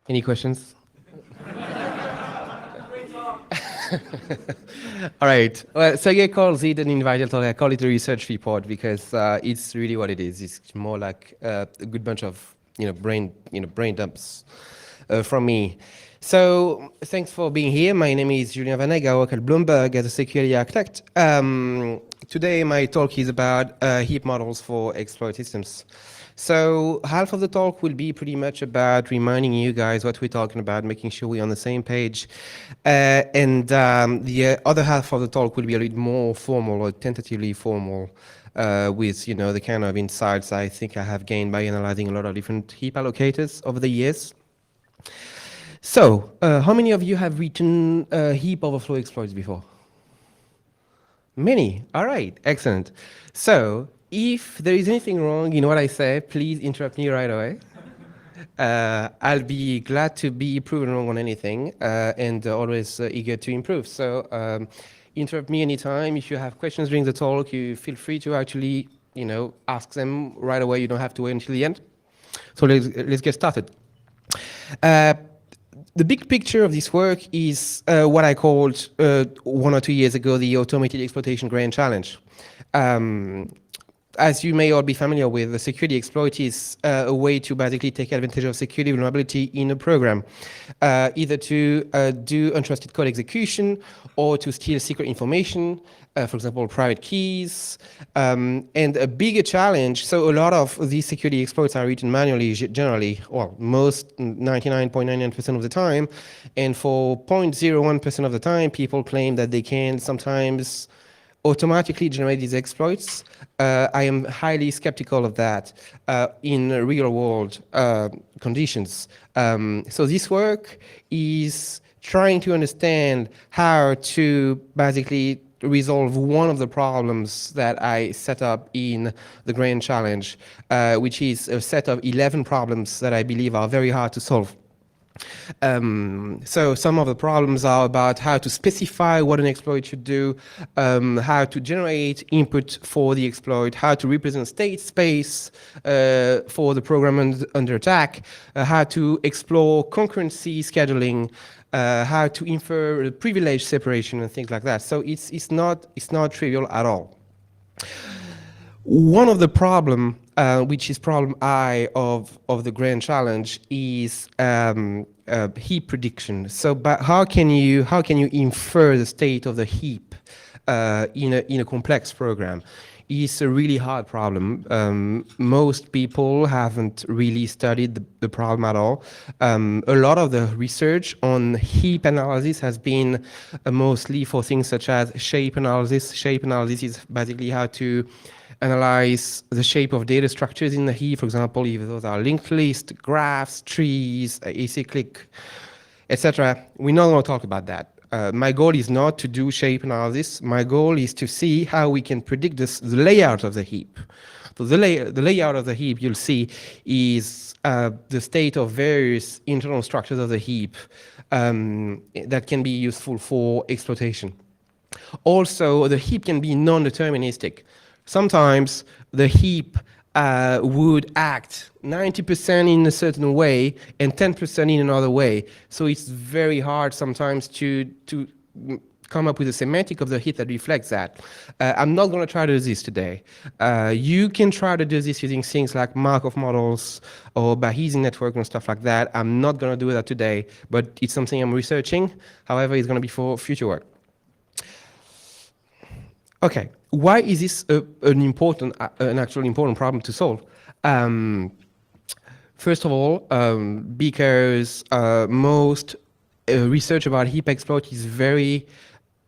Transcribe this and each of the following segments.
Any questions? All right. Well, Sergey calls it an invited talk. I call it a research report because it's really what it is. It's more like a good bunch of brain dumps from me. So thanks for being here. My name is Julien Vaneg. I work at Bloomberg as a security architect. Today my talk is about heap models for exploit systems. So half of the talk will be pretty much about reminding you guys what we're talking about, making sure we're on the same page. And the other half of the talk will be a little more formal or tentatively formal with the kind of insights I think I have gained by analyzing a lot of different heap allocators over the years. So how many of you have written heap overflow exploits before? Many. All right, excellent. So if there is anything wrong in what I say, please interrupt me right away. I'll be glad to be proven wrong on anything and always eager to improve. So interrupt me anytime. If you have questions during the talk, you feel free to actually ask them right away. You don't have to wait until the end. So let's get started. The big picture of this work is what I called 1 or 2 years ago the Automated Exploitation Grand Challenge. As you may all be familiar with, the security exploit is a way to basically take advantage of security vulnerability in a program, either to do untrusted code execution or to steal secret information, for example, private keys. And a bigger challenge, so a lot of these security exploits are written manually generally, well, most 99.99% of the time. And for 0.01% of the time, people claim that they can sometimes automatically generate these exploits. I am highly skeptical of that in real world conditions. So this work is trying to understand how to basically resolve one of the problems that I set up in the Grand Challenge, which is a set of 11 problems that I believe are very hard to solve. So some of the problems are about how to specify what an exploit should do, how to generate input for the exploit, how to represent state space for the program under attack, how to explore concurrency scheduling, how to infer privilege separation and things like that. So it's not trivial at all. One of the problem, which is problem I of the Grand Challenge, is heap prediction. So, but how can you infer the state of the heap in a complex program? It's a really hard problem. Most people haven't really studied the problem at all. A lot of the research on heap analysis has been mostly for things such as shape analysis. Shape analysis is basically how to analyze the shape of data structures in the heap. For example, if those are linked lists, graphs, trees, acyclic, etc. We're not going to talk about that. My goal is not to do shape analysis. My goal is to see how we can predict the layout of the heap. So the layout of the heap, you'll see, is the state of various internal structures of the heap that can be useful for exploitation. Also, the heap can be non-deterministic. Sometimes the heap would act 90% in a certain way and 10% in another way. So it's very hard sometimes to come up with a semantic of the heap that reflects that. I'm not going to try to do this today. You can try to do this using things like Markov models or Bayesian network and stuff like that. I'm not going to do that today, but it's something I'm researching. However, it's going to be for future work. Okay, why is this an actual important problem to solve? First of all, because most research about heap exploit is very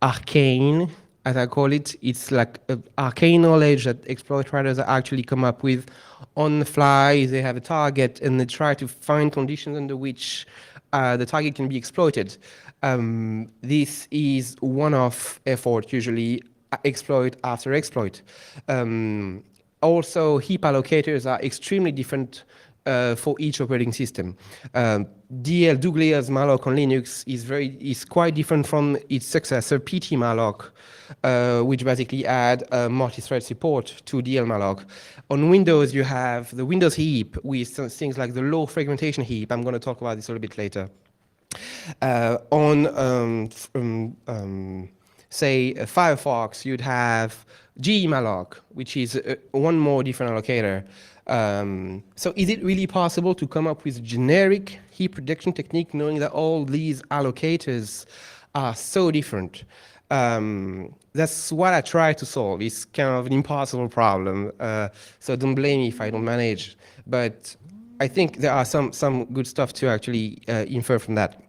arcane, as I call it. It's like arcane knowledge that exploit writers actually come up with on the fly. They have a target and they try to find conditions under which the target can be exploited. This is one-off effort, usually exploit after exploit. Also, heap allocators are extremely different for each operating system. DL Douglas malloc on Linux is quite different from its successor PT malloc, which basically add multi-thread support to DL malloc. On Windows, you have the Windows heap with things like the low fragmentation heap. I'm going to talk about this a little bit later. On say Firefox, you'd have gmalloc, which is one more different allocator. So is it really possible to come up with a generic heap prediction technique knowing that all these allocators are so different? That's what I try to solve. It's kind of an impossible problem. So don't blame me if I don't manage. But I think there are some good stuff to actually infer from that.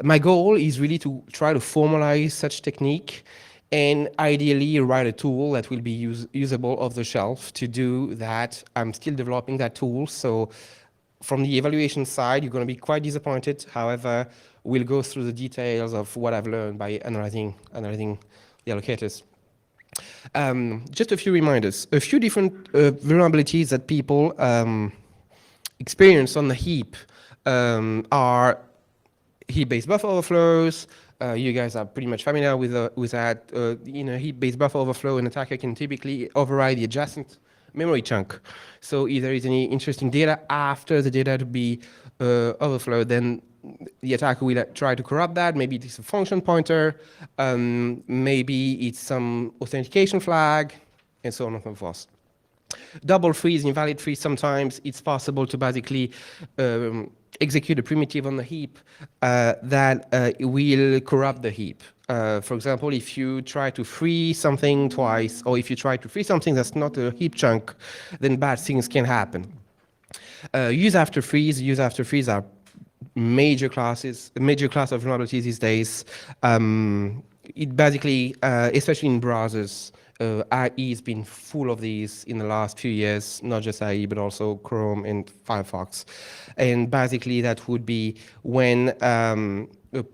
My goal is really to try to formalize such technique and ideally write a tool that will be usable off the shelf. To do that, I'm still developing that tool. So from the evaluation side, you're going to be quite disappointed. However, we'll go through the details of what I've learned by analyzing the allocators. Just a few reminders. A few different vulnerabilities that people experience on the heap are heap-based buffer overflows. You guys are pretty much familiar with that. In a heap-based buffer overflow, an attacker can typically override the adjacent memory chunk. So if there is any interesting data after the data to be overflowed, then the attacker will try to corrupt that. Maybe it's a function pointer, maybe it's some authentication flag, and so on and so forth. Double freeze, invalid freeze, sometimes it's possible to basically execute a primitive on the heap that will corrupt the heap. For example, if you try to free something twice, or if you try to free something that's not a heap chunk, then bad things can happen. Use after freeze are major class of vulnerabilities these days. It basically, especially in browsers, IE has been full of these in the last few years, not just IE, but also Chrome and Firefox. And basically that would be when a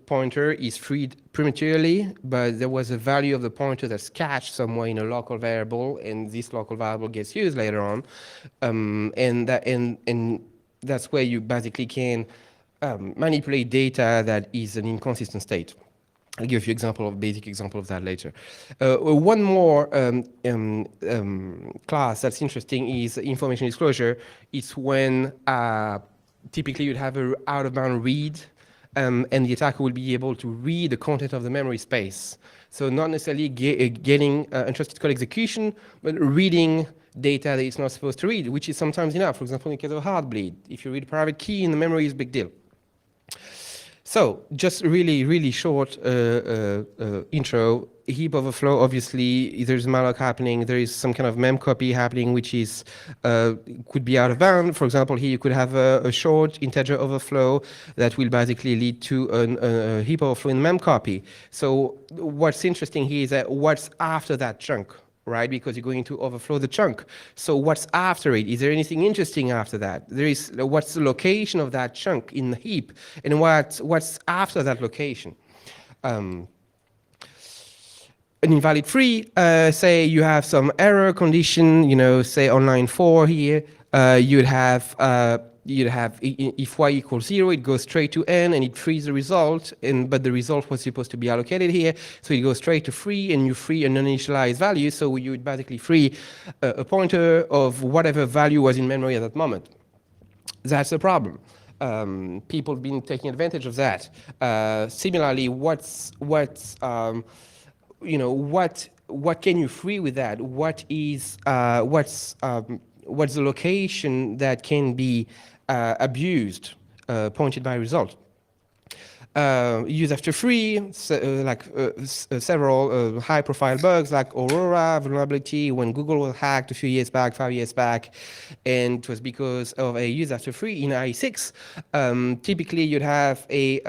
pointer is freed prematurely, but there was a value of the pointer that's cached somewhere in a local variable, and this local variable gets used later on. And that's where you basically can manipulate data that is an inconsistent state. I'll give you basic example of that later. One more class that's interesting is information disclosure. It's when typically you'd have an out-of-bound read, and the attacker will be able to read the content of the memory space. So not necessarily getting untrusted code execution, but reading data that it's not supposed to read, which is sometimes enough. For example, in the case of Heartbleed, if you read a private key in the memory, is a big deal. So just really short intro. Heap overflow, obviously, there's malloc happening. There is some kind of mem copy happening, which is could be out of bound. For example, here you could have a short integer overflow that will basically lead to a heap overflow in mem copy. So what's interesting here is that what's after that chunk, right? Because you're going to overflow the chunk. So what's after it? Is there anything interesting after that? There is, what's the location of that chunk in the heap? And what's after that location? An invalid free, say you have some error condition, say on line 4 here, you'd have if y equals 0, it goes straight to n and it frees the result, but the result was supposed to be allocated here, so it goes straight to free, and you free an uninitialized value, so you would basically free a pointer of whatever value was in memory at that moment. That's a problem. People have been taking advantage of that. Similarly, what can you free with that? What's the location that can be abused, pointed by result? Use after free, several high-profile bugs like Aurora vulnerability when Google was hacked a few years back, 5 years back, and it was because of a use after free in IE6. Typically, you'd have a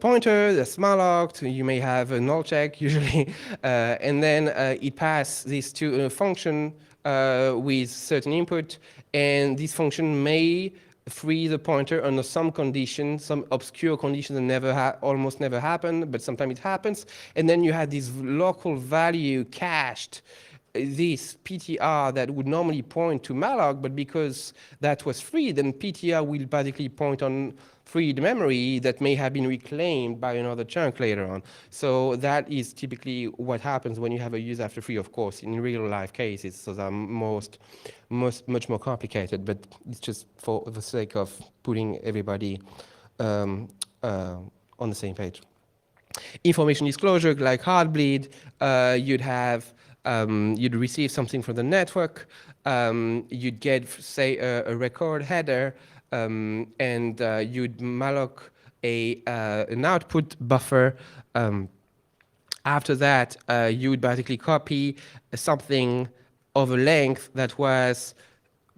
pointer that's mallocked, you may have a null check usually, and then it passes this to a function with certain input, and this function may free the pointer under some condition, some obscure condition that almost never happen, but sometimes it happens, and then you have this local value cached this PTR that would normally point to malloc, but because that was free, then PTR will basically point on freed memory that may have been reclaimed by another chunk later on. So that is typically what happens when you have a use after free, of course. In real life cases, so they're much more complicated, but it's just for the sake of putting everybody um, on the same page. Information disclosure, like Heartbleed, you'd receive something from the network, you'd get, say, a record header, and you'd malloc an output buffer. After that, you would basically copy something of a length that was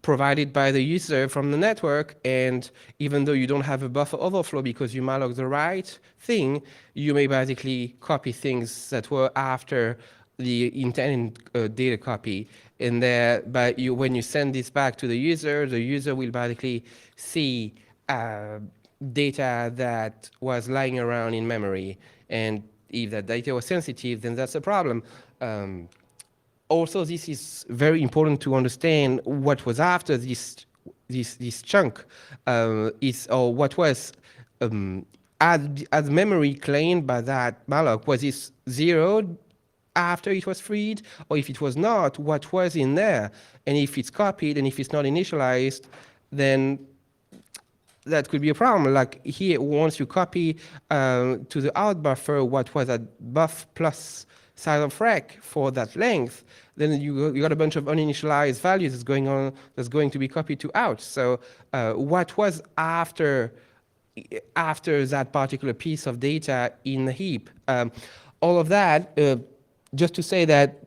provided by the user from the network, and even though you don't have a buffer overflow because you malloc the right thing, you may basically copy things that were after the intended data copy. And there, but when you send this back to the user will basically see data that was lying around in memory. And if that data was sensitive, then that's a problem. Also, this is very important to understand what was after this chunk, or what was as memory claimed by that malloc. Was this zeroed after it was freed, or if it was not, what was in there? And if it's copied and if it's not initialized, then that could be a problem. Like here, once you copy to the out buffer what was a buff plus size of rec for that length, then you got a bunch of uninitialized values that's going to be copied to out. So what was after that particular piece of data in the heap? All of that, just to say that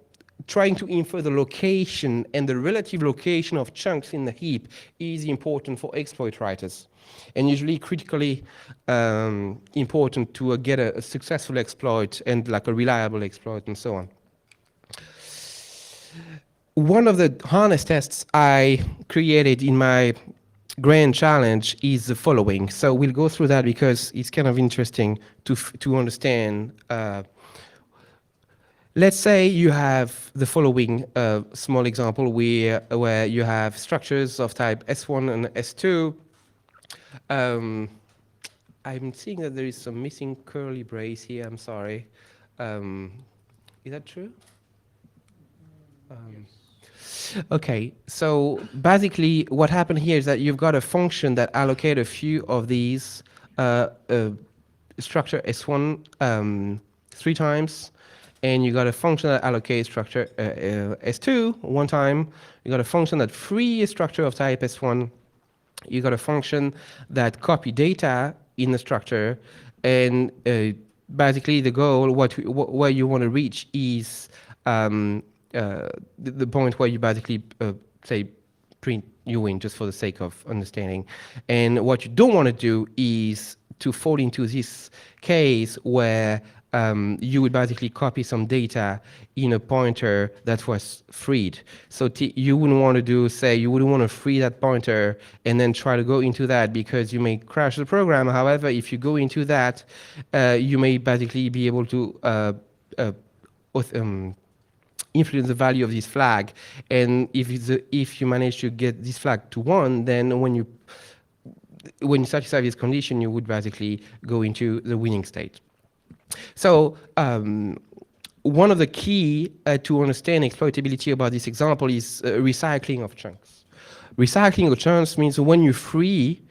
trying to infer the location and the relative location of chunks in the heap is important for exploit writers, and usually critically important to get a successful exploit and like a reliable exploit and so on. One of the harness tests I created in my grand challenge is the following. So we'll go through that because it's kind of interesting to understand. Let's say you have the following small example where you have structures of type S1 and S2. I'm seeing that there is some missing curly brace here. I'm sorry. Is that true? Okay, so basically what happened here is that you've got a function that allocate a few of these structure S1 3 times, and you got a function that allocates structure S2 1 time. You got a function that free a structure of type S1. You got a function that copy data in the structure, and basically the goal, where you want to reach is the point where you basically say print you win, just for the sake of understanding. And what you don't want to do is to fall into this case where you would basically copy some data in a pointer that was freed. So you wouldn't want to do, say, you wouldn't want to free that pointer and then try to go into that, because you may crash the program. However, if you go into that, you may basically be able to influence the value of this flag. And if you manage to get this flag to 1, then when you satisfy this condition, you would basically go into the winning state. So one of the key to understand exploitability about this example is recycling of chunks. Recycling of chunks means when you free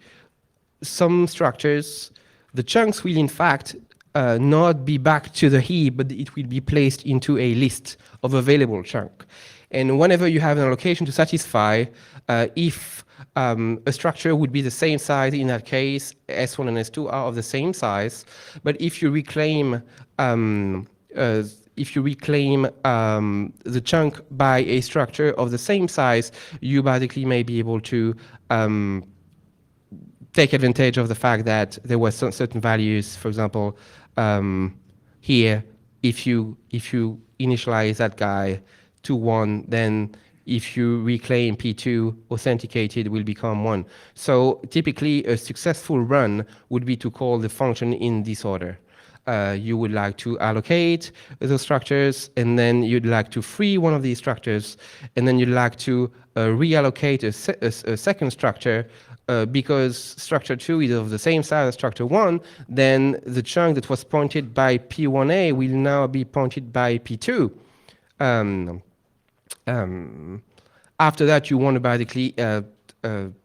some structures, the chunks will in fact not be back to the heap, but it will be placed into a list of available chunk. And whenever you have an allocation to satisfy, if a structure would be the same size, in that case, S1 and S2 are of the same size. But if you reclaim the chunk by a structure of the same size, you basically may be able to take advantage of the fact that there were certain values. For example, here, if you initialize that guy to 1, then if you reclaim P2 authenticated will become 1. So typically a successful run would be to call the function in this order. You would like to allocate those structures, and then you'd like to free one of these structures, and then you'd like to reallocate a second structure because structure 2 is of the same size as structure 1, then the chunk that was pointed by P1A will now be pointed by P2. Um, um, After that, you want to basically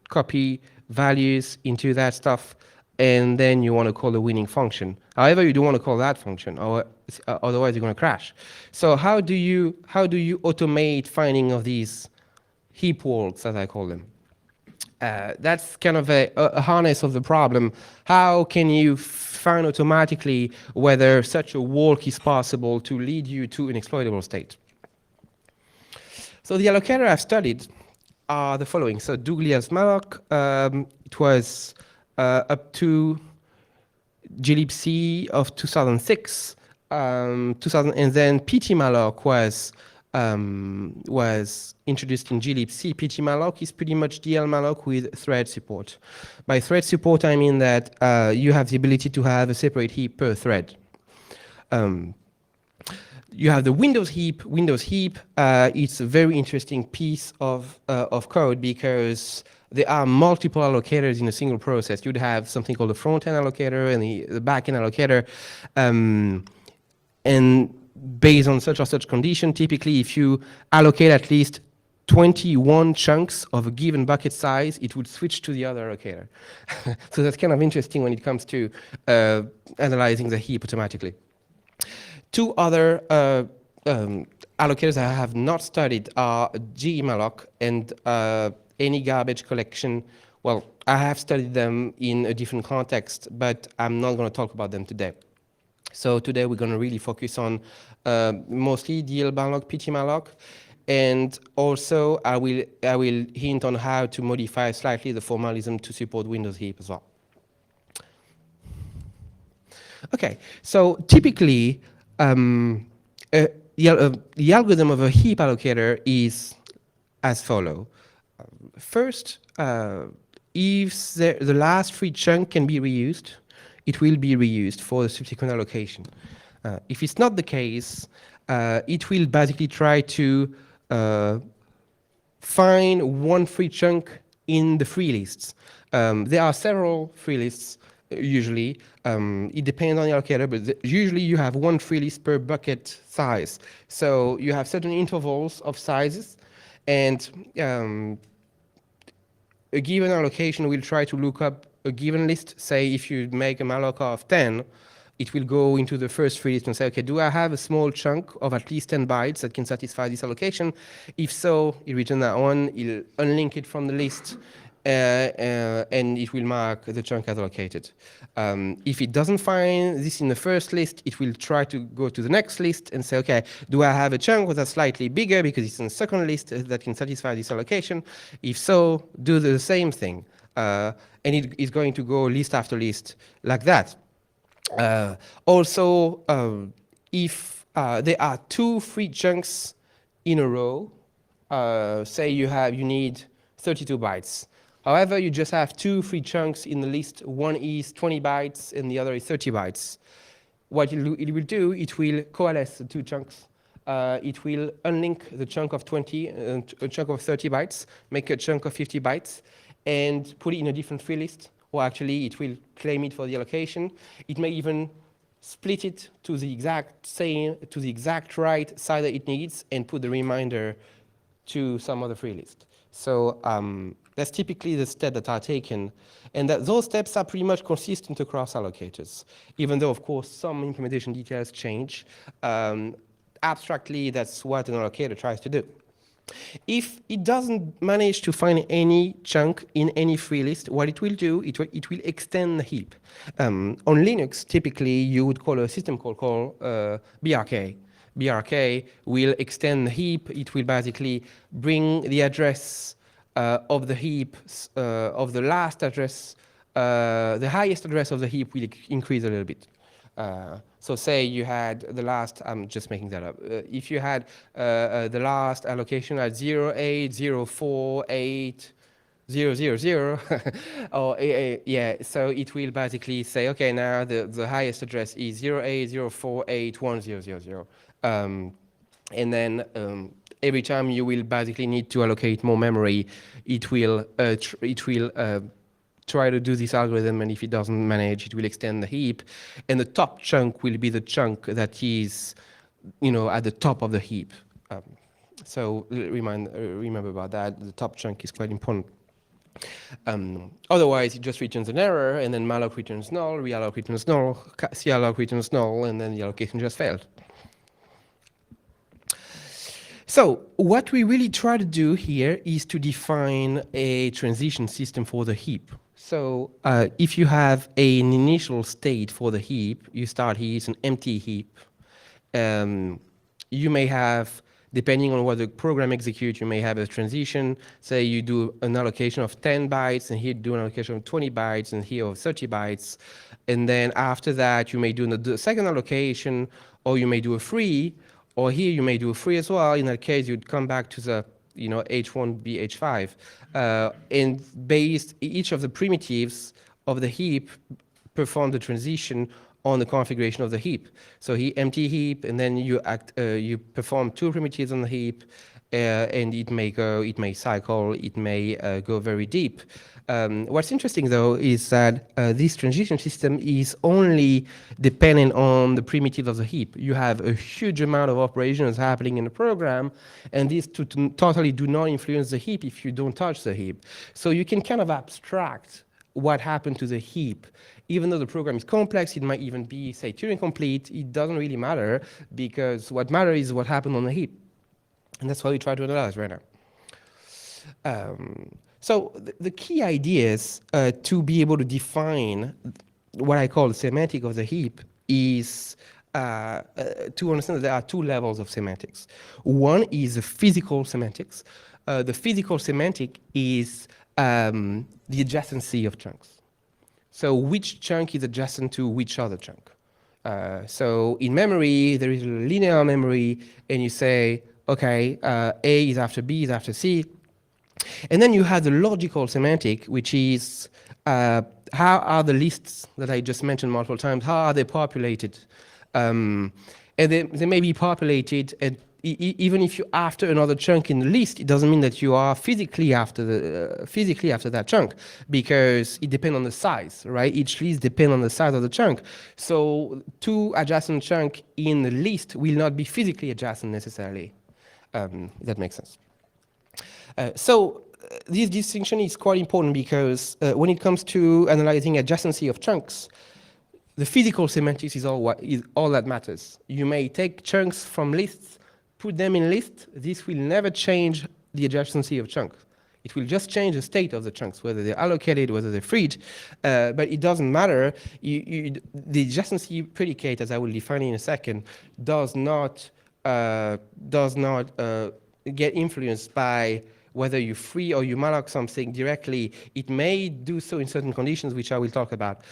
copy values into that stuff, and then you want to call the winning function. However, you don't want to call that function, or otherwise you're going to crash. So how do you automate finding of these heap worlds, as I call them? That's kind of a harness of the problem. How can you find automatically whether such a walk is possible to lead you to an exploitable state? So the allocator I've studied are the following. So Douglas malloc, it was up to glibc of 2006, 2000, and then ptmalloc was introduced in glibc. Ptmalloc is pretty much dlmalloc with thread support. By thread support, I mean that you have the ability to have a separate heap per thread. You have the Windows heap. Windows heap, it's a very interesting piece of code because there are multiple allocators in a single process. You'd have something called the front-end allocator and the back-end allocator. And based on such or such condition, typically if you allocate at least 21 chunks of a given bucket size, it would switch to the other allocator. So that's kind of interesting when it comes to analyzing the heap automatically. Two other allocators I have not studied are gemalloc and any garbage collection. Well, I have studied them in a different context, but I'm not going to talk about them today. So today we're going to really focus on mostly dlmalloc, ptmalloc, and also I will hint on how to modify slightly the formalism to support Windows heap as well. Okay, so typically the algorithm of a heap allocator is as follows. First, if the last free chunk can be reused, it will be reused for the subsequent allocation. If it's not the case, it will basically try to find one free chunk in the free lists. There are several free lists usually. It depends on the allocator, but usually you have one free list per bucket size. So you have certain intervals of sizes, and a given allocation will try to look up a given list. Say if you make a malloc of 10, it will go into the first free list and say, okay, do I have a small chunk of at least 10 bytes that can satisfy this allocation? If so, it returns that one, it'll unlink it from the list, and it will mark the chunk as allocated. If it doesn't find this in the first list, it will try to go to the next list and say, okay, do I have a chunk that's slightly bigger because it's in the second list that can satisfy this allocation? If so, do the same thing. And it is going to go list after list like that. Also, if there are two free chunks in a row, say you need 32 bytes. However, you just have two free chunks in the list. One is 20 bytes and the other is 30 bytes. What it will do, it will coalesce the two chunks. It will unlink the chunk of 20 and a chunk of 30 bytes, make a chunk of 50 bytes, and put it in a different free list. Or actually, it will claim it for the allocation. It may even split it to the exact right size that it needs and put the remainder to some other free list. So that's typically the steps that are taken, and that those steps are pretty much consistent across allocators, even though, of course, some implementation details change. Abstractly, that's what an allocator tries to do. If it doesn't manage to find any chunk in any free list, what it will do, it will extend the heap. On Linux, typically, you would call a system call BRK. BRK will extend the heap. It will basically bring the address of the heap, of the last address, the highest address of the heap will increase a little bit. So say you had the last, I'm just making that up. If you had the last allocation at 08048 zero zero zero or yeah, so it will basically say, okay, now the highest address is 080481000, and then every time you will basically need to allocate more memory, it will try to do this algorithm, and if it doesn't manage, it will extend the heap, and the top chunk will be the chunk that is, at the top of the heap. um, so remember about that. The top chunk is quite important. Otherwise, it just returns an error, and then malloc returns null, realloc returns null, calloc returns null, and then the allocation just failed. So what we really try to do here is to define a transition system for the heap. So if you have an initial state for the heap, you start here, it's an empty heap. You may have, depending on what the program executes, you may have a transition. Say you do an allocation of 10 bytes, and here do an allocation of 20 bytes, and here of 30 bytes. And then after that, you may do the second allocation, or you may do a free, or here you may do a free as well. In that case, you'd come back to the H1, B, H5. And based each of the primitives of the heap perform the transition on the configuration of the heap. So empty heap, and then you perform two primitives on the heap, and it may go, it may cycle, it may go very deep. What's interesting though is that this transition system is only dependent on the primitive of the heap. You have a huge amount of operations happening in the program, and these totally do not influence the heap if you don't touch the heap. So you can kind of abstract what happened to the heap. Even though the program is complex, it might even be, say, Turing complete, it doesn't really matter, because what matters is what happened on the heap. And that's what we try to analyze right now. So the key ideas to be able to define what I call the semantic of the heap is to understand that there are two levels of semantics. One is the physical semantics. The physical semantic is the adjacency of chunks. So which chunk is adjacent to which other chunk? So in memory, there is a linear memory, and you say, okay, A is after B is after C. And then you have the logical semantic, which is how are the lists that I just mentioned multiple times, how are they populated? And they may be populated, and even if you're after another chunk in the list, it doesn't mean that you are physically after that chunk, because it depends on the size, right? Each list depends on the size of the chunk. So two adjacent chunks in the list will not be physically adjacent necessarily. That makes sense. So this distinction is quite important, because when it comes to analyzing adjacency of chunks, the physical semantics is all that matters. You may take chunks from lists, put them in lists. This will never change the adjacency of chunks. It will just change the state of the chunks, whether they're allocated, whether they're freed, but it doesn't matter. The adjacency predicate, as I will define in a second, does not get influenced by whether you free or you malloc something directly. It may do so in certain conditions, which I will talk about.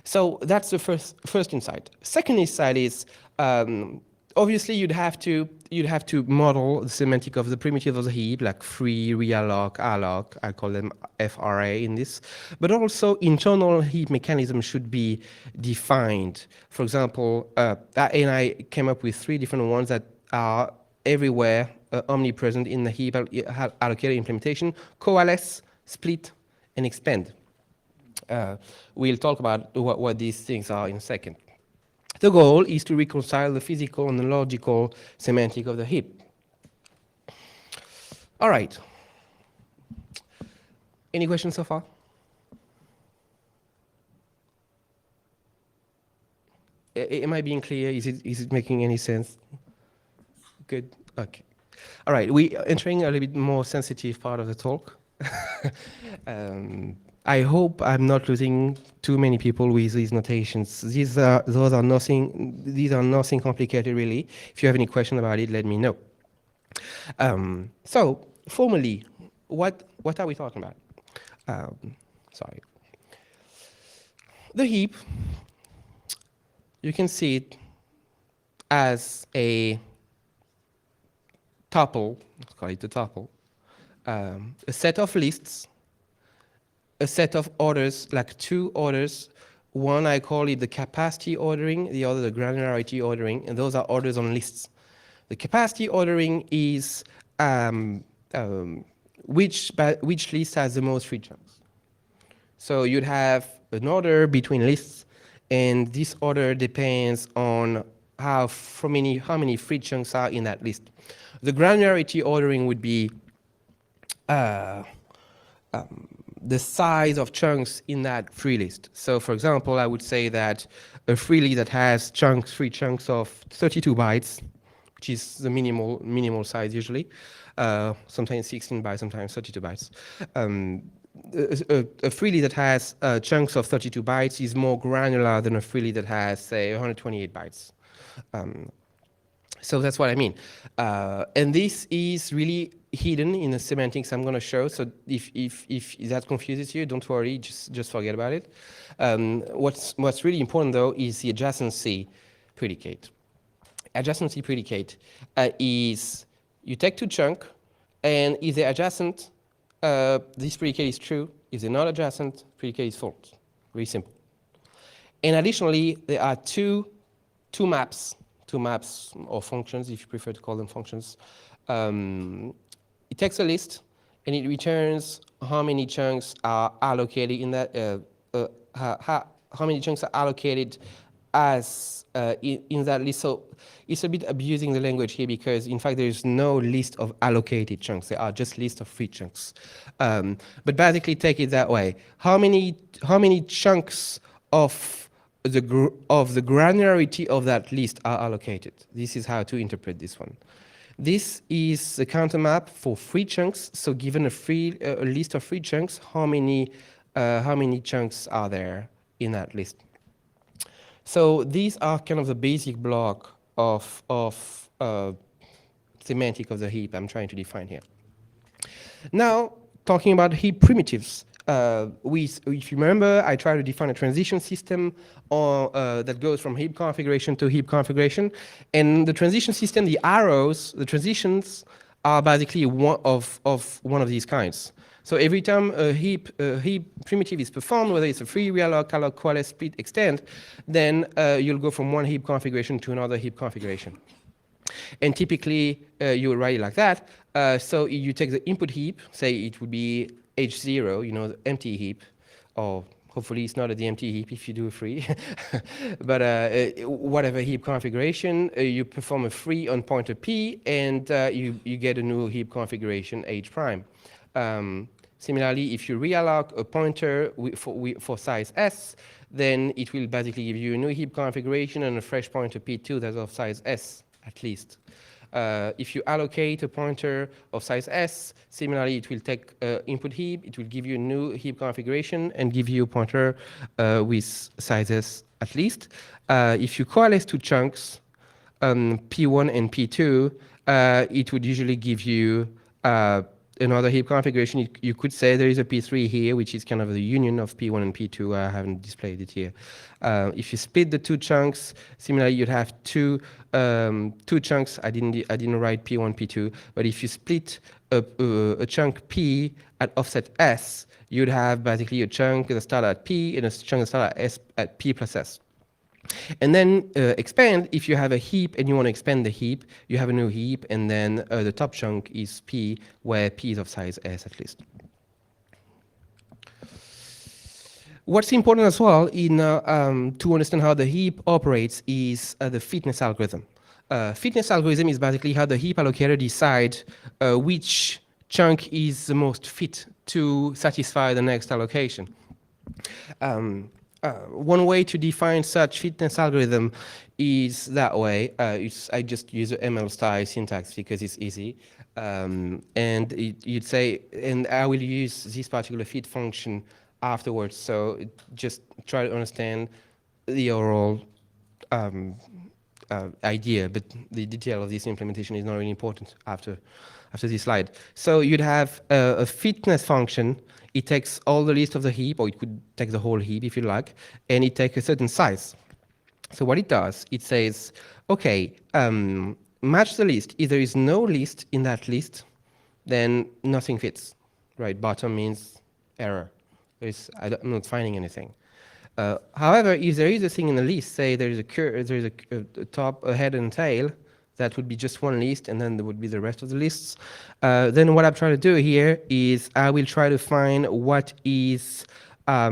So that's the first insight. Second insight is, obviously you'd have to model the semantic of the primitive of the heap, like free, realloc, alloc. I call them FRA in this. But also internal heap mechanisms should be defined. For example, and I came up with 3 different ones that are everywhere, omnipresent in the heap allocator implementation: coalesce, split, and expand. We'll talk about what these things are in a second. The goal is to reconcile the physical and the logical semantic of the heap. All right. Any questions so far? Am I being clear? Is it making any sense? Good. Okay. All right. We are entering a little bit more sensitive part of the talk. I hope I'm not losing too many people with these notations. These are nothing complicated really. If you have any question about it, let me know. So formally, what are we talking about? Sorry. The heap, you can see it as a tuple, let's call it a tuple, a set of lists, a set of orders, like two orders. One, I call it the capacity ordering, the other the granularity ordering, and those are orders on lists. The capacity ordering is which list has the most free chunks. So you'd have an order between lists, and this order depends on how many free chunks are in that list. The granularity ordering would be uh, the size of chunks in that free list. So for example, I would say that a free list that has free chunks of 32 bytes, which is the minimal size usually, sometimes 16 bytes, sometimes 32 bytes. A free list that has chunks of 32 bytes is more granular than a free list that has, say, 128 bytes. So that's what I mean. And this is really hidden in the semantics I'm going to show. So if that confuses you, don't worry, just forget about it. What's really important, though, is the adjacency predicate. Adjacency predicate is you take two chunks, and if they're adjacent, this predicate is true. If they're not adjacent, predicate is false. Very simple. And additionally, there are two maps or functions, if you prefer to call them functions. It takes a list and it returns how many chunks are allocated in that, how many chunks are allocated as in that list. So it's a bit abusing the language here because in fact there is no list of allocated chunks. There are just lists of free chunks. But basically take it that way. How many chunks of the granularity of that list are allocated? This is how to interpret this one. This is the counter map for free chunks. So given a list of free chunks, how many chunks are there in that list? So these are kind of the basic block of semantic of the heap I'm trying to define here. Now, talking about heap primitives. If you remember, I tried to define a transition system that goes from heap configuration to heap configuration. And the transition system, the arrows, the transitions are basically one of these kinds. So every time a heap primitive is performed, whether it's a free, realloc, alloc, coalesce, split, extend, then you'll go from one heap configuration to another heap configuration. And typically, you will write it like that. So you take the input heap, say it would be H0, the empty heap, or hopefully it's not the empty heap if you do a free, but whatever heap configuration, you perform a free on pointer P, and you get a new heap configuration H prime. Similarly, if you realloc a pointer for size S, then it will basically give you a new heap configuration and a fresh pointer P2 that's of size S, at least. If you allocate a pointer of size S, similarly, it will take input heap, it will give you a new heap configuration and give you a pointer with size S at least. If you coalesce two chunks, P1 and P2, it would usually give you another heap configuration. You could say there is a P3 here, which is kind of the union of P1 and P2. I haven't displayed it here. If you split the two chunks, similarly, you'd have two chunks. I didn't write P1, P2, but if you split a chunk P at offset S, you'd have basically a chunk that starts at P and a chunk that starts at S at P plus S. And then expand, if you have a heap and you want to expand the heap, you have a new heap, and then the top chunk is P, where P is of size S at least. What's important as well to understand how the heap operates is the fitness algorithm. Fitness algorithm is basically how the heap allocator decides which chunk is the most fit to satisfy the next allocation. One way to define such fitness algorithm is that way. I just use the ML style syntax because it's easy. And you'd say, and I will use this particular fit function afterwards. So just try to understand the overall idea, but the detail of this implementation is not really important after this slide. So you'd have a fitness function. It takes all the list of the heap, or it could take the whole heap if you like, and it takes a certain size. So what it does, it says, okay, match the list. If there is no list in that list, then nothing fits, right? Bottom means error. I'm not finding anything. However, if there is a thing in the list, say there is a top, a head and tail, that would be just one list, and then there would be the rest of the lists. Then what I'm trying to do here is I will try to find what is a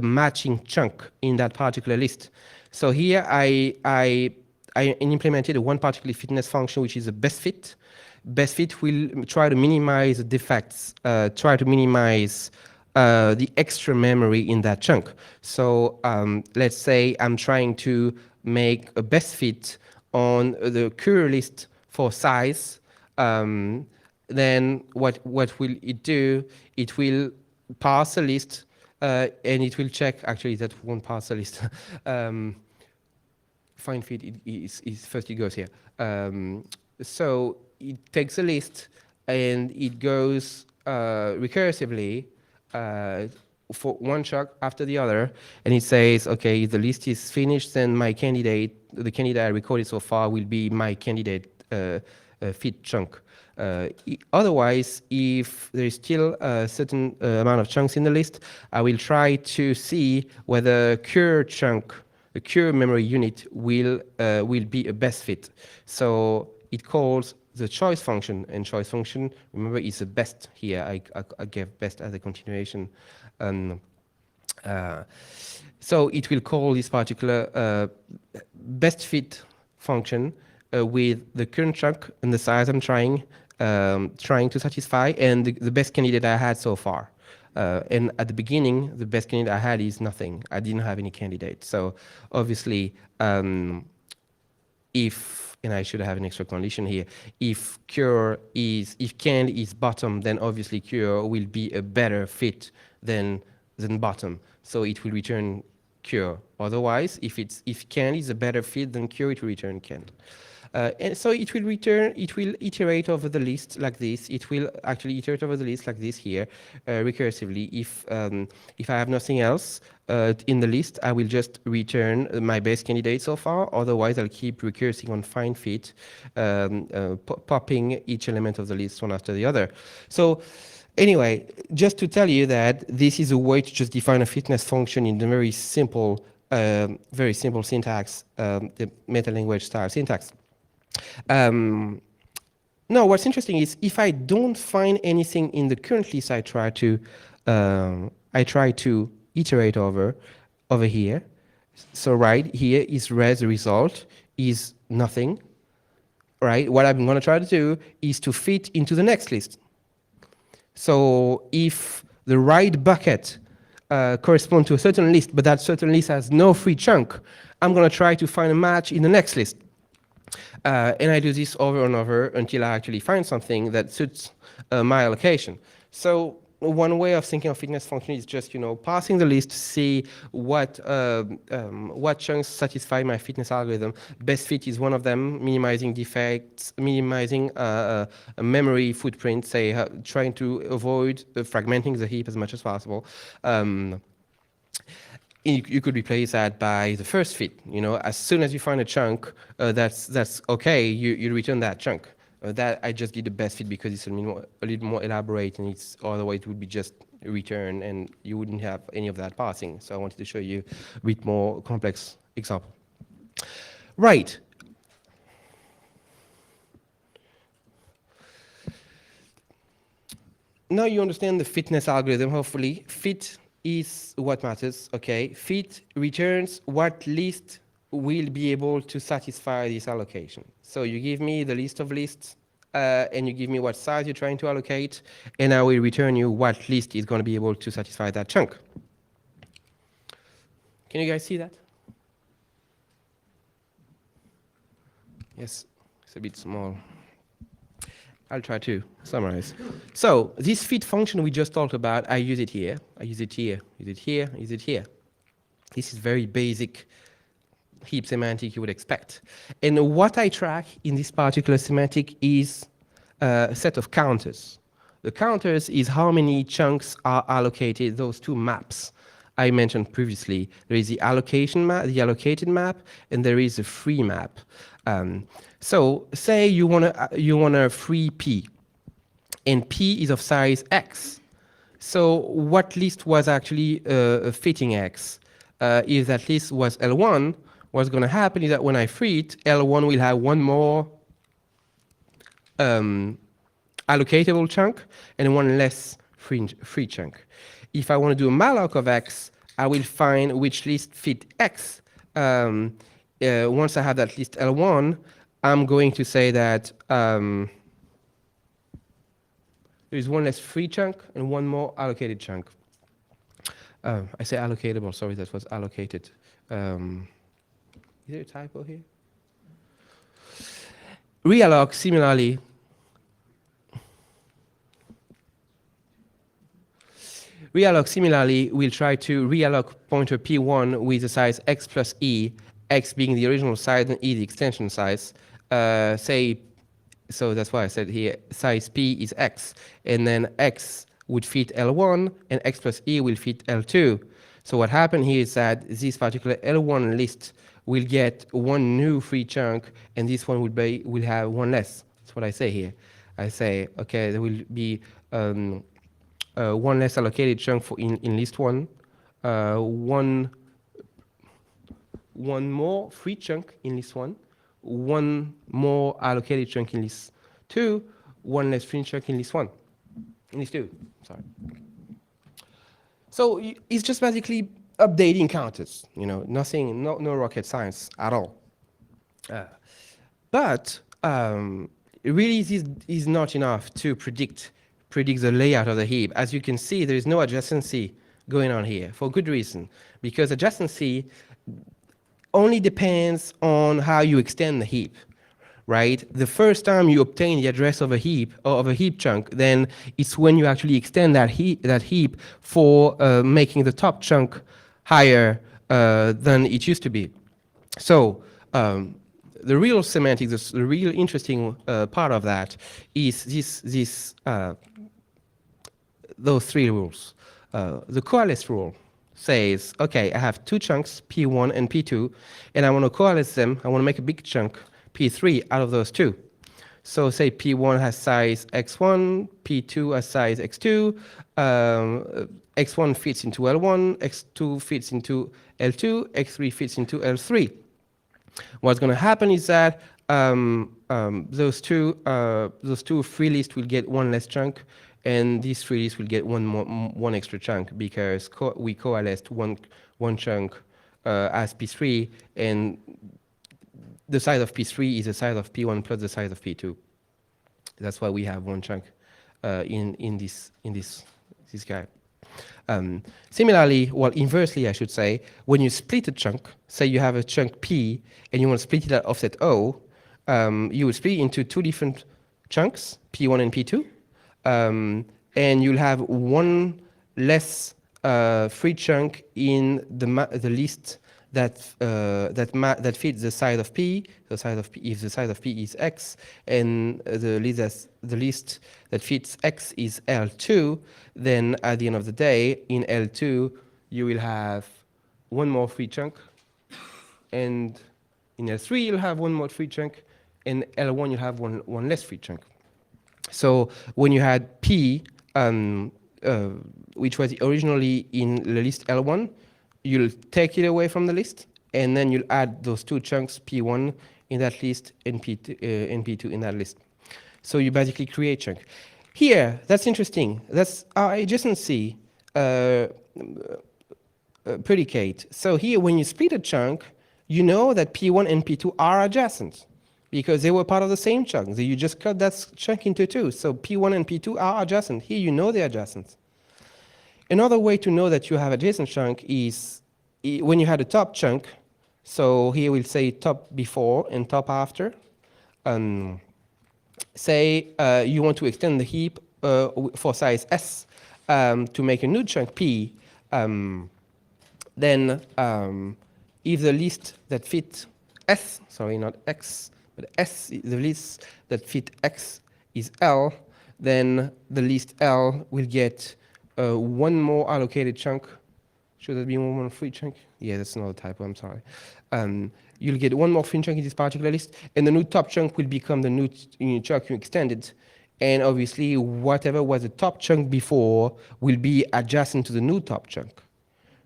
matching chunk in that particular list. So here I implemented one particular fitness function, which is a best fit. Best fit will try to minimize the defects, try to minimize the extra memory in that chunk. So let's say I'm trying to make a best fit on the current list for size. Then what will it do? It will parse a list, and it will check. Actually, that won't parse a list. Find fit is first it goes here. So it takes a list and it goes recursively for one chunk after the other, and it says, okay, the list is finished, then the candidate I recorded so far will be my candidate fit chunk. Otherwise, if there is still a certain amount of chunks in the list, I will try to see whether the cure memory unit will be a best fit. So it calls the choice function, and choice function, remember, is the best here. I gave best as a continuation. So it will call this particular best fit function with the current chunk and the size I'm trying to satisfy, and the best candidate I had so far. And at the beginning, the best candidate I had is nothing. I didn't have any candidate. So obviously, and I should have an extra condition here, if cand is bottom, then obviously cure will be a better fit than bottom. So it will return cure. Otherwise, if cand is a better fit than cure, it will return cand. And so it will iterate over the list like this. It will actually iterate over the list like this here, recursively. If I have nothing else in the list, I will just return my best candidate so far. Otherwise, I'll keep recursing on find fit, popping each element of the list one after the other. So anyway, just to tell you that this is a way to just define a fitness function in the very simple syntax, the meta-language style syntax. No, what's interesting is if I don't find anything in the current list, I try to iterate over here. So right here is res, the result is nothing. Right? What I'm going to try to do is to fit into the next list. So if the right bucket corresponds to a certain list, but that certain list has no free chunk, I'm going to try to find a match in the next list. And I do this over and over until I actually find something that suits my allocation. So one way of thinking of fitness function is just, passing the list to see what chunks satisfy my fitness algorithm. Best fit is one of them, minimizing defects, minimizing a memory footprint, say trying to avoid fragmenting the heap as much as possible. You could replace that by the first fit. As soon as you find a chunk that's okay, you return that chunk. That I just did the best fit because it's a little more elaborate, and otherwise it would be just a return, and you wouldn't have any of that passing. So I wanted to show you a bit more complex example. Right. Now you understand the fitness algorithm, hopefully. Fit is what matters, okay? Fit returns what list will be able to satisfy this allocation. So you give me the list of lists, and you give me what size you're trying to allocate, and I will return you what list is going to be able to satisfy that chunk. Can you guys see that? Yes, it's a bit small. I'll try to summarize. So this fit function we just talked about, I use it here, I use it here, use it here, use it here. This is very basic heap semantic you would expect. And what I track in this particular semantic is a set of counters. The counters is how many chunks are allocated, those two maps I mentioned previously. There is the allocation map, the allocated map, and there is a free map. So say you want a free P. and P is of size X. So what list was actually fitting X? If that list was L1, what's going to happen is that when I free it, L1 will have one more um, allocatable chunk and one less free chunk. If I want to do a malloc of X, I will find which list fit X. Once I have that list L1, I'm going to say that there is one less free chunk and one more allocated chunk. I say allocatable, sorry, that was allocated. Is there a typo here? Realloc, similarly, we'll try to realloc pointer P1 with the size X plus E, X being the original size and E the extension size. Say, so that's why I said here, size P is X, and then X would fit L1, and X plus E will fit L2. So what happened here is that this particular L1 list will get one new free chunk, and this one will have one less. That's what I say here. I say, okay, there will be one less allocated chunk for in list one, one more free chunk in list one more allocated chunk in list two, one less free chunk in list two. Sorry. So it's just basically updating counters. Nothing, no rocket science at all. But really, this is not enough to predict the layout of the heap. As you can see, there is no adjacency going on here for good reason, because adjacency only depends on how you extend the heap, right? The first time you obtain the address of a heap or of a heap chunk, then it's when you actually extend that heap for making the top chunk higher than it used to be. So the real semantics, the real interesting part of that is those three rules. The coalesce rule says, okay, I have two chunks, P1 and P2, and I want to coalesce them. I want to make a big chunk, P3, out of those two. So say P1 has size X1, P2 has size X2, X1 fits into L1, X2 fits into L2, X3 fits into L3. What's going to happen is that those two free lists will get one less chunk, and these free lists will get one extra chunk because we coalesced one chunk as P3, and the size of P3 is the size of P1 plus the size of P2. That's why we have one chunk in this guy. Similarly, well, inversely, I should say, when you split a chunk, say you have a chunk P and you want to split it at offset O, you will split into two different chunks, P1 and P2, and you'll have one less free chunk in the list that fits the size of P. The size of P, if the size of P is X, and the list that fits X is L2, then at the end of the day, in L2, you will have one more free chunk, and in L3 you'll have one more free chunk, and L1 you'll have one less free chunk. So when you had P, which was originally in the list L1, you'll take it away from the list, and then you'll add those two chunks, P1 in that list and P2 in that list. So you basically create chunk. Here, that's interesting. That's our adjacency predicate. So here, when you split a chunk, you know that P1 and P2 are adjacent because they were part of the same chunk. So you just cut that chunk into two. So P1 and P2 are adjacent. Here, you know they're adjacent. Another way to know that you have adjacent chunk is when you had a top chunk. So here we'll say top before and top after. Say you want to extend the heap for size S to make a new chunk P. Then if the list that fit S, sorry, not X, but S, the list that fit X is L, then the list L will get one more allocated chunk. Should that be one more free chunk? Yeah, that's not a typo, I'm sorry. You'll get one more free chunk in this particular list, and the new top chunk will become the new chunk you extended, And obviously, whatever was the top chunk before will be adjacent to the new top chunk.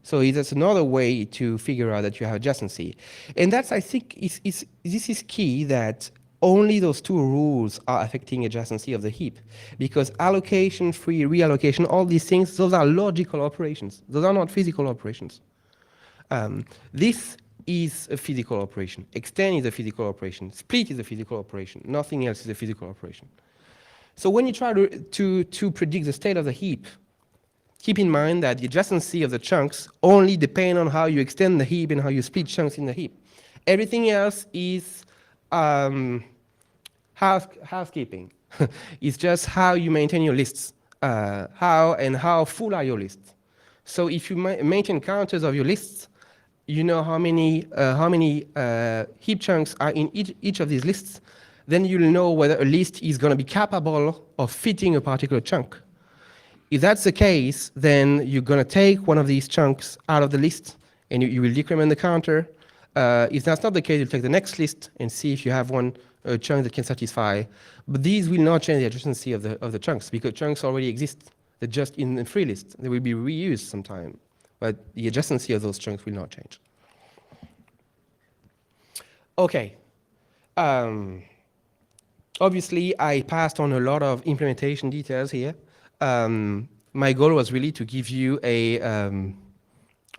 So that's another way to figure out that you have adjacency. And that's, I think, this is key, that only those two rules are affecting adjacency of the heap. Because allocation, free, reallocation, all these things, those are logical operations. Those are not physical operations. This is a physical operation. Extend is a physical operation. Split is a physical operation. Nothing else is a physical operation. So when you try to predict the state of the heap, keep in mind that the adjacency of the chunks only depend on how you extend the heap and how you split chunks in the heap. Everything else is housekeeping. It's just how you maintain your lists, how full are your lists. So if you maintain counters of your lists, you know how many heap chunks are in each of these lists. Then you'll know whether a list is going to be capable of fitting a particular chunk. If that's the case, then you're going to take one of these chunks out of the list, and you will decrement the counter. If that's not the case, you'll take the next list and see if you have one chunk that can satisfy. But these will not change the adjacency of the chunks, because chunks already exist. They're just in the free list. They will be reused sometime, but the adjacency of those chunks will not change. Okay. Obviously, I passed on a lot of implementation details here. My goal was really to give you an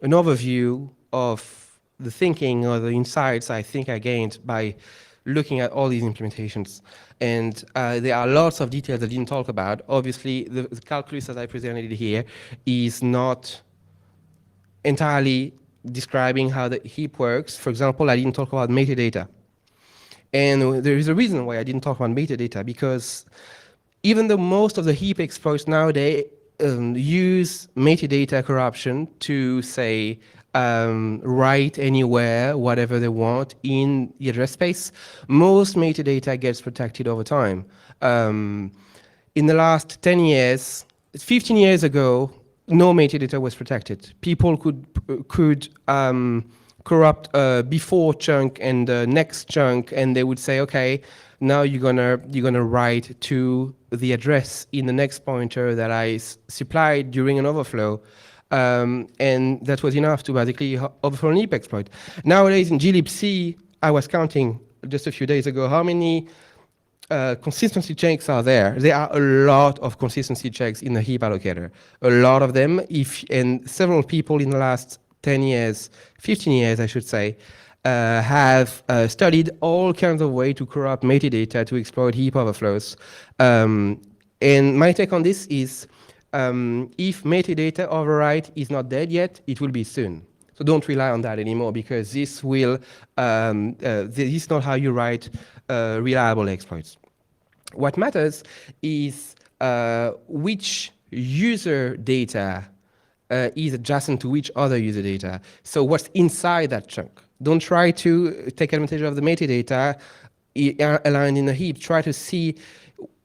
overview of the thinking or the insights I think I gained by looking at all these implementations. And there are lots of details I didn't talk about. Obviously, the calculus that I presented here is not entirely describing how the heap works. For example, I didn't talk about metadata. And there is a reason why I didn't talk about metadata, because even though most of the heap exploits nowadays use metadata corruption to, say, write anywhere, whatever they want in the address space, most metadata gets protected over time. In the last 10 years, 15 years ago, no metadata was protected. People could corrupt before chunk and the next chunk, and they would say, okay, now you're gonna write to the address in the next pointer that I supplied during an overflow. And that was enough to basically overflow an heap exploit. Nowadays in glibc, I was counting just a few days ago how many consistency checks are there. There are a lot of consistency checks in the heap allocator. A lot of them, and several people in the last 10 years, 15 years I should say, have studied all kinds of ways to corrupt metadata to exploit heap overflows. And my take on this is, if metadata override is not dead yet, it will be soon. So don't rely on that anymore, because this is not how you write reliable exploits. What matters is which user data is adjacent to which other user data. So what's inside that chunk? Don't try to take advantage of the metadata aligned in the heap. Try to see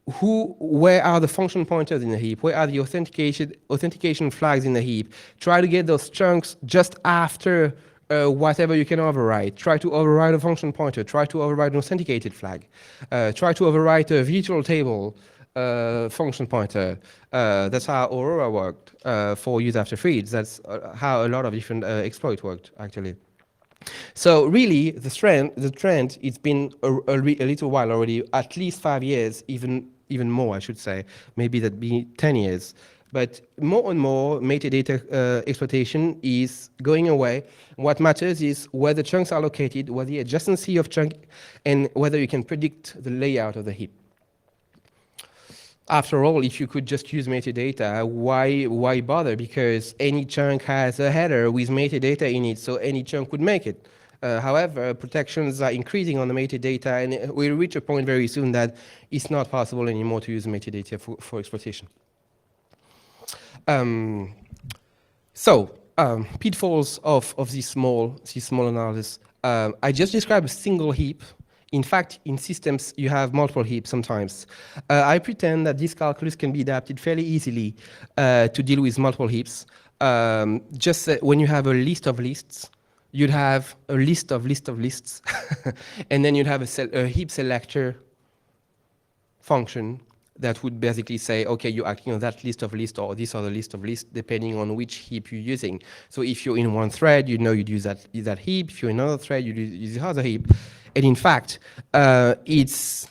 where are the function pointers in the heap? Where are the authentication flags in the heap? Try to get those chunks just after whatever you can override. Try to override a function pointer. Try to override an authenticated flag. Try to override a virtual table function pointer. That's how Aurora worked for use after freeze. That's how a lot of different exploits worked, actually. So really, the trend, it's been a little while already, at least 5 years, even more, I should say. Maybe that'd be 10 years. But more and more metadata exploitation is going away. What matters is where the chunks are located, where the adjacency of chunk, and whether you can predict the layout of the heap. After all, if you could just use metadata, why bother? Because any chunk has a header with metadata in it, so any chunk would make it. However, protections are increasing on the metadata, and we'll reach a point very soon that it's not possible anymore to use metadata for exploitation. Pitfalls of this small analysis. I just described a single heap. In fact, in systems, you have multiple heaps sometimes. I pretend that this calculus can be adapted fairly easily to deal with multiple heaps. Just when you have a list of lists, you'd have a list of lists, and then you'd have a heap selector function that would basically say, okay, you're acting on that list of lists or this other list of lists, depending on which heap you're using. So if you're in one thread, you know you'd use that heap. If you're in another thread, you'd use the other heap. And in fact, it's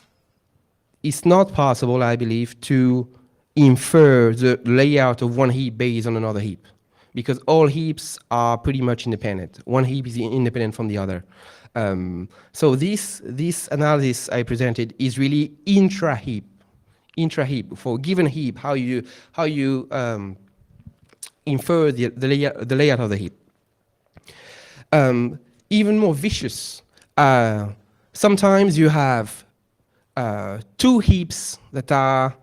not possible, I believe, to infer the layout of one heap based on another heap, because all heaps are pretty much independent. One heap is independent from the other. So this analysis I presented is really intra-heap. Intra-heap, for a given heap, how you infer the layout of the heap. Even more vicious, sometimes you have two heaps that are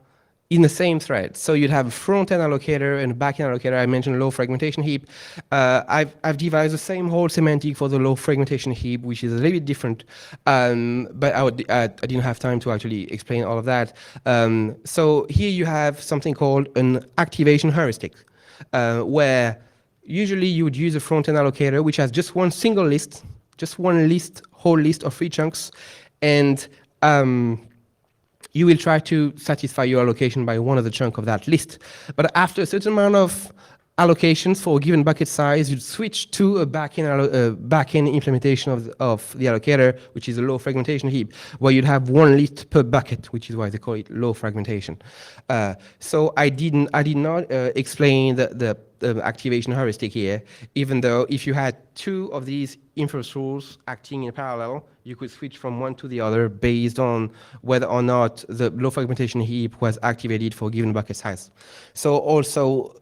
in the same thread. So you'd have a front-end allocator and a back-end allocator. I mentioned low fragmentation heap. I've devised the same whole semantic for the low fragmentation heap, which is a little bit different, but I didn't have time to actually explain all of that. So here you have something called an activation heuristic, where usually you would use a front-end allocator, which has just one single list, just one list, whole list of 3 chunks, and you will try to satisfy your allocation by one of the chunk of that list. But after a certain amount of allocations for a given bucket size, you'd switch to a back-end implementation of the allocator, which is a low fragmentation heap, where you'd have one list per bucket, which is why they call it low fragmentation. So I did not explain the activation heuristic here, even though if you had 2 of these inference rules acting in parallel, you could switch from one to the other based on whether or not the low fragmentation heap was activated for a given bucket size. So also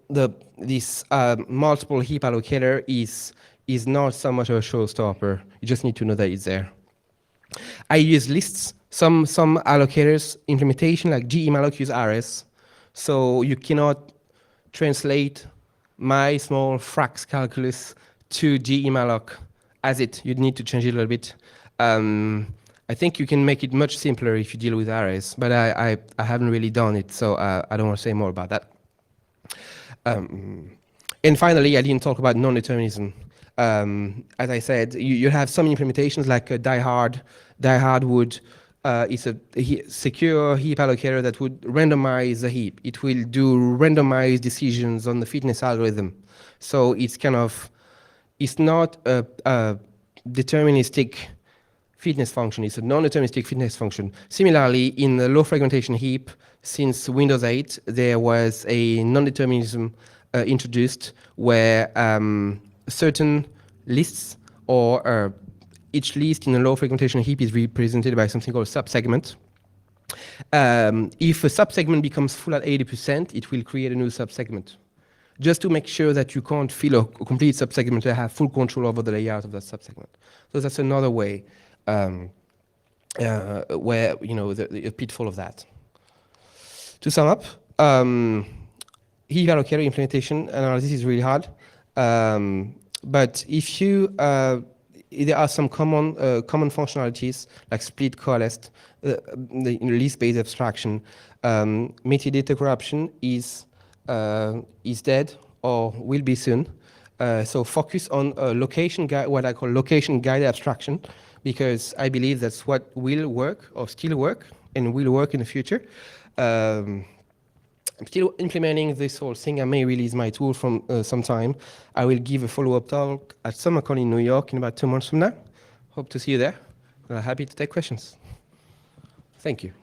this multiple heap allocator is not so much of a showstopper. You just need to know that it's there. I use lists. Some allocators implementation like gmalloc use RS, so you cannot translate my small frax calculus to gmalloc as it. You'd need to change it a little bit. I think you can make it much simpler if you deal with arrays, but I haven't really done it, so I don't want to say more about that. And finally, I didn't talk about non-determinism. As I said, you have some implementations like diehard. Diehard would it's a secure heap allocator that would randomize the heap. It will do randomized decisions on the fitness algorithm. So it's not a deterministic fitness function. It's a non-deterministic fitness function. Similarly, in the low fragmentation heap, since Windows 8, there was a non-determinism introduced where certain lists or each list in a low fragmentation heap is represented by something called a subsegment. If a subsegment becomes full at 80%, it will create a new subsegment, just to make sure that you can't fill a complete subsegment to have full control over the layout of that subsegment. So that's another way where, the pitfall of that. To sum up, heap allocator implementation analysis is really hard, but if you there are some common functionalities like split coalesced, the list-based abstraction. Metadata corruption is dead or will be soon. So focus on what I call location guided abstraction, because I believe that's what will work or still work and will work in the future. I'm still implementing this whole thing. I may release my tool from some time. I will give a follow-up talk at SummerCon in New York in about 2 months from now. Hope to see you there. Happy to take questions. Thank you.